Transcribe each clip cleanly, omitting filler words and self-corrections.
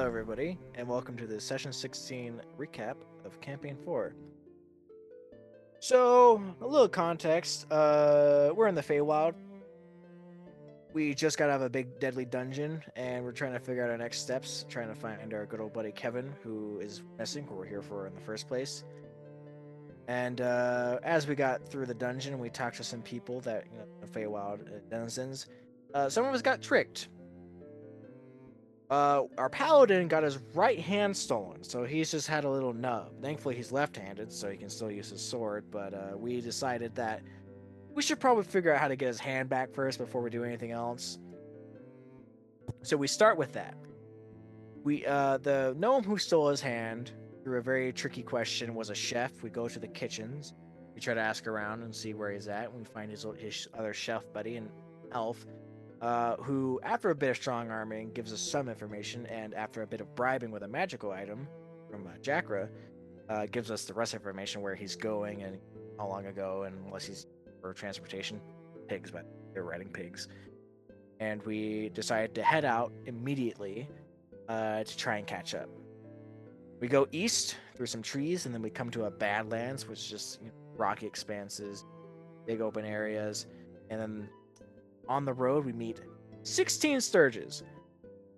everybody, and welcome to the Session 16 recap of Campaign 4. So, a little context. We're in the Feywild. We just got out of a big deadly dungeon, and we're trying to figure out our next steps, trying to find our good old buddy Kevin, who is missing, who we're here for in the first place. And as we got through the dungeon, we talked to some people that, the Feywild denizens. Some of us got tricked. Our paladin got his right hand stolen, so he's just had a little nub. Thankfully, he's left-handed, so he can still use his sword. But we decided that we should probably figure out how to get his hand back first before we do anything else. So we start with that. The gnome who stole his hand through a very tricky question was a chef. We go to the kitchens. We try to ask around and see where he's at. We find his other chef buddy, an elf, who, after a bit of strong arming, gives us some information, and after a bit of bribing with a magical item from Jakra, gives us the rest of information where he's going and how long ago, and unless he's for transportation, pigs, but they're riding pigs. And we decided to head out immediately to try and catch up. We go east through some trees, and then we come to a Badlands, which is just rocky expanses, big open areas, and then on the road, we meet 16 Sturges.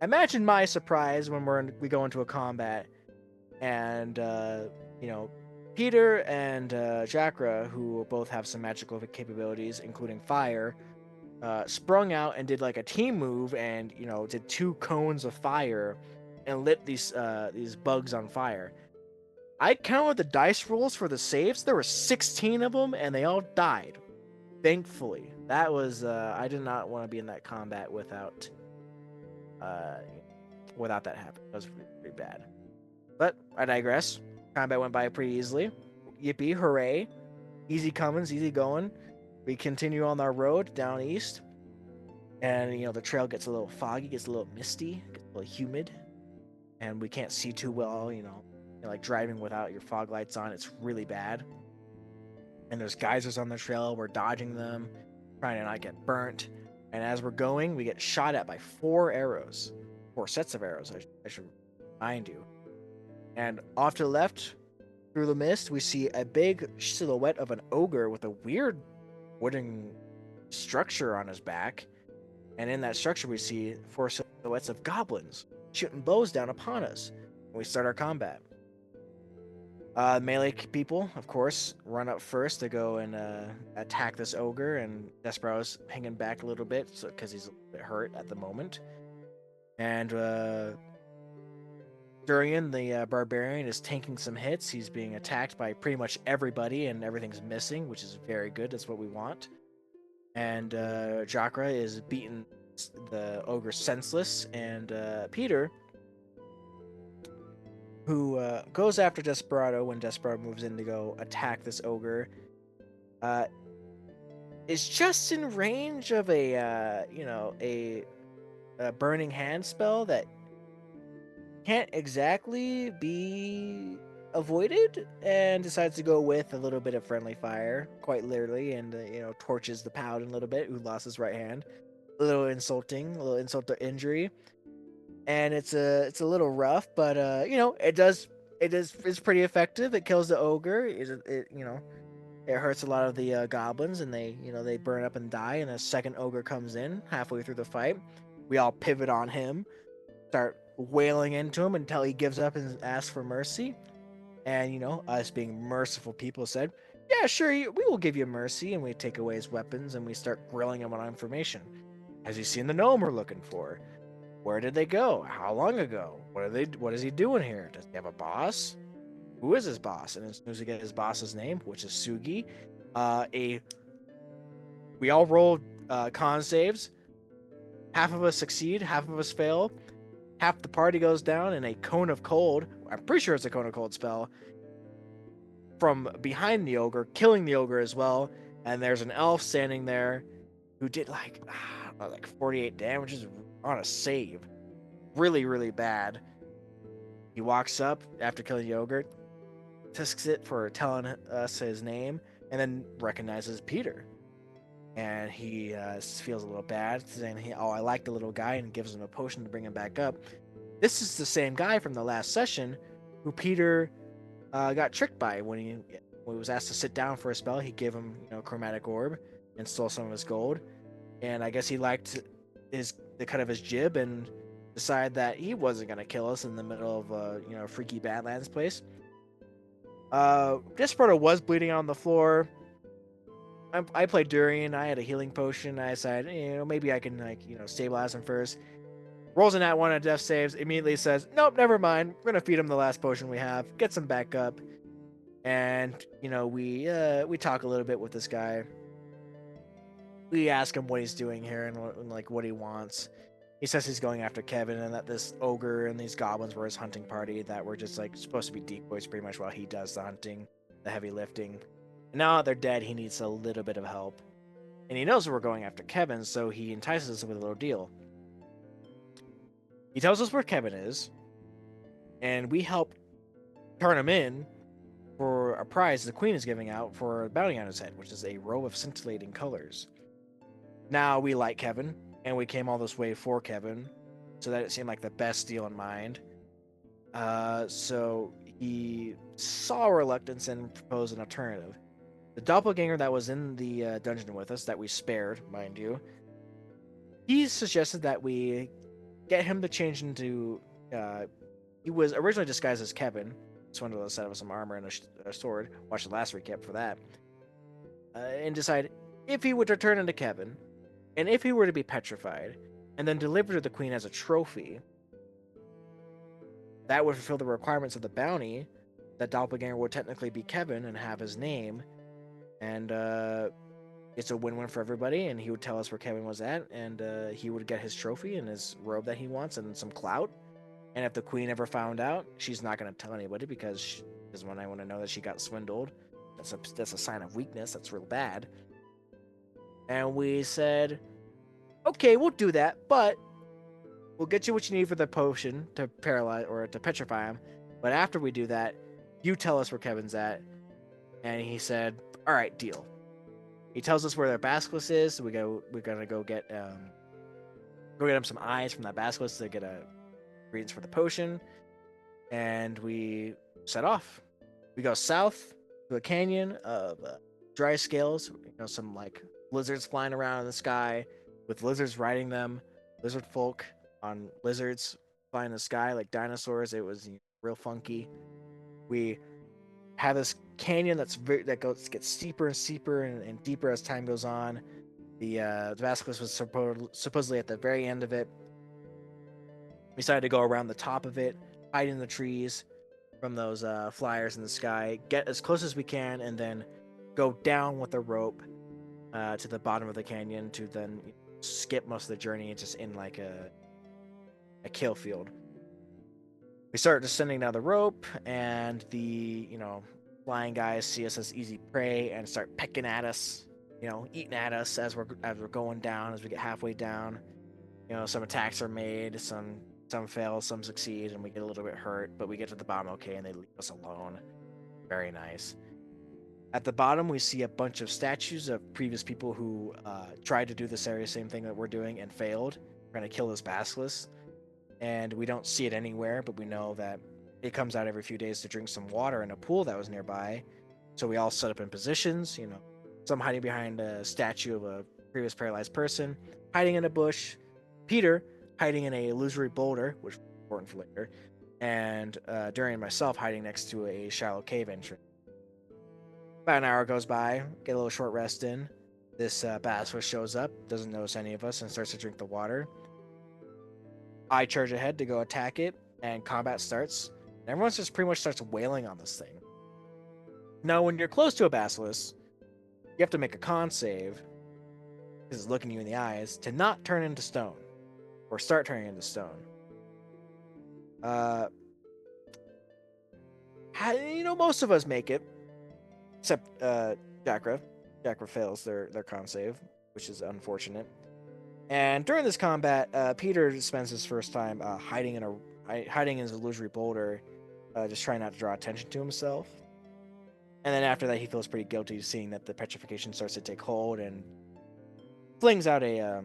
Imagine my surprise when we go into a combat, and Peter and Jakra, who both have some magical capabilities, including fire, sprung out and did like a team move, and did two cones of fire, and lit these bugs on fire. I counted the dice rolls for the saves. There were 16 of them, and they all died. Thankfully, that was I did not want to be in that combat without that happening. That was pretty bad. But I digress. Combat went by pretty easily. Yippee, hooray. Easy comings, easy going. We continue on our road down east. And, the trail gets a little foggy, gets a little misty, gets a little humid. And we can't see too well, like driving without your fog lights on. It's really bad. And there's geysers on the trail. We're dodging them, trying to not get burnt. And as we're going, we get shot at by 4 arrows. 4 sets of arrows, I should remind you. And off to the left, through the mist, we see a big silhouette of an ogre with a weird wooden structure on his back. And in that structure, we see 4 silhouettes of goblins shooting bows down upon us. And we start our combat. Melee people, of course, run up first to go and attack this ogre, and Desperado's hanging back a little bit because he's a bit hurt at the moment. And Durian, the barbarian, is tanking some hits. He's being attacked by pretty much everybody, and everything's missing, which is very good. That's what we want. And Jakra is beating the ogre senseless, and Peter, who goes after Desperado when Desperado moves in to go attack this ogre, is just in range of a burning hand spell that can't exactly be avoided, and decides to go with a little bit of friendly fire, quite literally, and torches the paladin a little bit, who lost his right hand. A little insult to injury. And it's a little rough, but it's pretty effective. It kills the ogre. It hurts a lot of the goblins, and they burn up and die. And a second ogre comes in halfway through the fight. We all pivot on him, start wailing into him until he gives up and asks for mercy. And us being merciful people said, "Yeah, sure, we will give you mercy." And we take away his weapons and we start grilling him on information. Has he seen the gnome we're looking for? Where did they go? How long ago? What is he doing here? Does he have a boss? Who is his boss? And as soon as we get his boss's name, which is Sugi, we all roll con saves. Half of us succeed, half of us fail. Half the party goes down in a cone of cold. I'm pretty sure it's a cone of cold spell. From behind the ogre, killing the ogre as well. And there's an elf standing there who did like 48 damages on a save. Really, really bad. He walks up after killing the ogre, tusks it for telling us his name, and then recognizes Peter. And he feels a little bad, saying, "I like the little guy," and gives him a potion to bring him back up. This is the same guy from the last session who Peter got tricked by when he was asked to sit down for a spell. He gave him, a chromatic orb and stole some of his gold. And I guess he liked the cut of his jib and decided that he wasn't gonna kill us in the middle of a freaky Badlands place. Desperado was bleeding on the floor. I played Durian. I had a healing potion. I decided, maybe I can stabilize him first. Rolls in that one at death saves. Immediately says, "Nope, never mind. We're gonna feed him the last potion we have. Gets him back up." And we talk a little bit with this guy. We ask him what he's doing here and what he wants. He says he's going after Kevin and that this ogre and these goblins were his hunting party that were just supposed to be decoys pretty much while he does the hunting, the heavy lifting. And now that they're dead, he needs a little bit of help. And he knows we're going after Kevin, so he entices us with a little deal. He tells us where Kevin is, and we help turn him in for a prize the queen is giving out for a bounty on his head, which is a robe of scintillating colors. Now we like Kevin, and we came all this way for Kevin, so that it seemed like the best deal in mind. So he saw reluctance and proposed an alternative. The doppelganger that was in the dungeon with us, that we spared, mind you, he suggested that we get him to change into. He was originally disguised as Kevin. Swindle set up some armor and a sword. Watch the last recap for that. And decide if he would return into Kevin, and if he were to be petrified, and then delivered to the queen as a trophy, that would fulfill the requirements of the bounty. That doppelganger would technically be Kevin and have his name, and it's a win-win for everybody. And he would tell us where Kevin was at, and he would get his trophy and his robe that he wants and some clout. And if the queen ever found out, she's not going to tell anybody because she doesn't want to know that she got swindled. That's a sign of weakness. That's real bad. And we said, okay, we'll do that, but we'll get you what you need for the potion to paralyze or to petrify him. But after we do that, you tell us where Kevin's at. And he said, all right, deal. He tells us where their basilisk is. So we're gonna go get him some eyes from that basilisk to get ingredients for the potion, and we set off. We go south to a canyon of dry scales. Some lizards flying around in the sky with lizards riding them. Lizard folk on lizards flying in the sky like dinosaurs. It was real funky. We have this canyon that gets steeper and steeper and deeper as time goes on. The basilisk was supposedly at the very end of it. We decided to go around the top of it, hide in the trees from those flyers in the sky, get as close as we can, and then go down with a rope to the bottom of the canyon to then skip most of the journey just in a kill field. We start descending down the rope, and the flying guys see us as easy prey and start pecking at us, eating at us as we're going down. As we get halfway down, some attacks are made, some fail, some succeed, and we get a little bit hurt, but we get to the bottom okay, and they leave us alone. Very nice. At the bottom, we see a bunch of statues of previous people who tried to do the same thing that we're doing and failed. We're going to kill this basilisk, and we don't see it anywhere, but we know that it comes out every few days to drink some water in a pool that was nearby. So we all set up in positions, some hiding behind a statue of a previous paralyzed person, hiding in a bush, Peter hiding in a illusory boulder, which is important for later, and Durian and myself hiding next to a shallow cave entrance. About an hour goes by, get a little short rest in. This basilisk shows up, doesn't notice any of us, and starts to drink the water. I charge ahead to go attack it, and combat starts. Everyone just pretty much starts wailing on this thing. Now, when you're close to a basilisk, you have to make a con save, because it's looking you in the eyes, to not turn into stone, or start turning into stone. Most of us make it, except Jakra. Jakra fails their con save, which is unfortunate. And during this combat, Peter spends his first time hiding in his illusory boulder, just trying not to draw attention to himself. And then after that, he feels pretty guilty seeing that the petrification starts to take hold and flings out a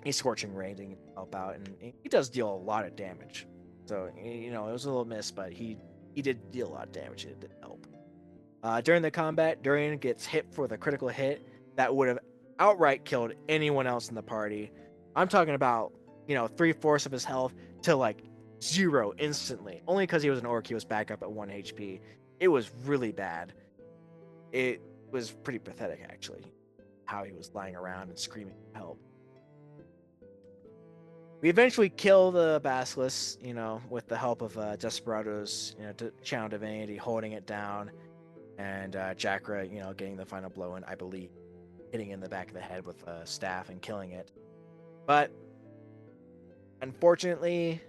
he's Scorching Ray to help out, and he does deal a lot of damage. So it was a little miss, but he did deal a lot of damage. It did help. During the combat, Durian gets hit for the critical hit that would have outright killed anyone else in the party. I'm talking about 3/4 of his health to like 0 instantly. Only because he was an orc, he was back up at 1 HP. It was really bad. It was pretty pathetic, actually, how he was lying around and screaming for help. We eventually kill the Basilisk, with the help of Desperado's, channel divinity holding it down, and Jakra, getting the final blow in, I believe, hitting in the back of the head with a staff and killing it. But unfortunately,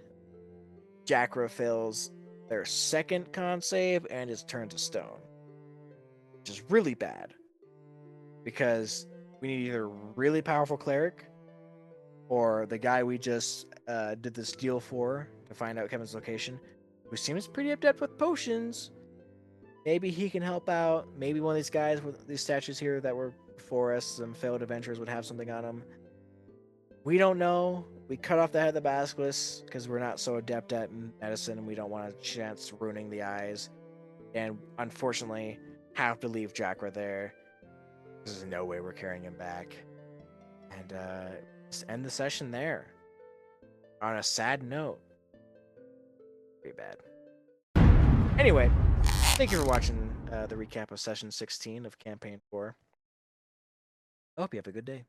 Jakra fails their second con save and is turned to stone, which is really bad because we need either a really powerful cleric or the guy we just did this deal for to find out Kevin's location, who seems pretty adept with potions. Maybe he can help out. Maybe one of these guys with these statues here that were before us, some failed adventurers, would have something on them. We don't know. We cut off the head of the Basilisk because we're not so adept at medicine and we don't want a chance ruining the eyes. And unfortunately, have to leave Jakra there. There's no way we're carrying him back. And just end the session there. On a sad note. Pretty bad. Anyway, thank you for watching the recap of Session 16 of Campaign 4. I hope you have a good day.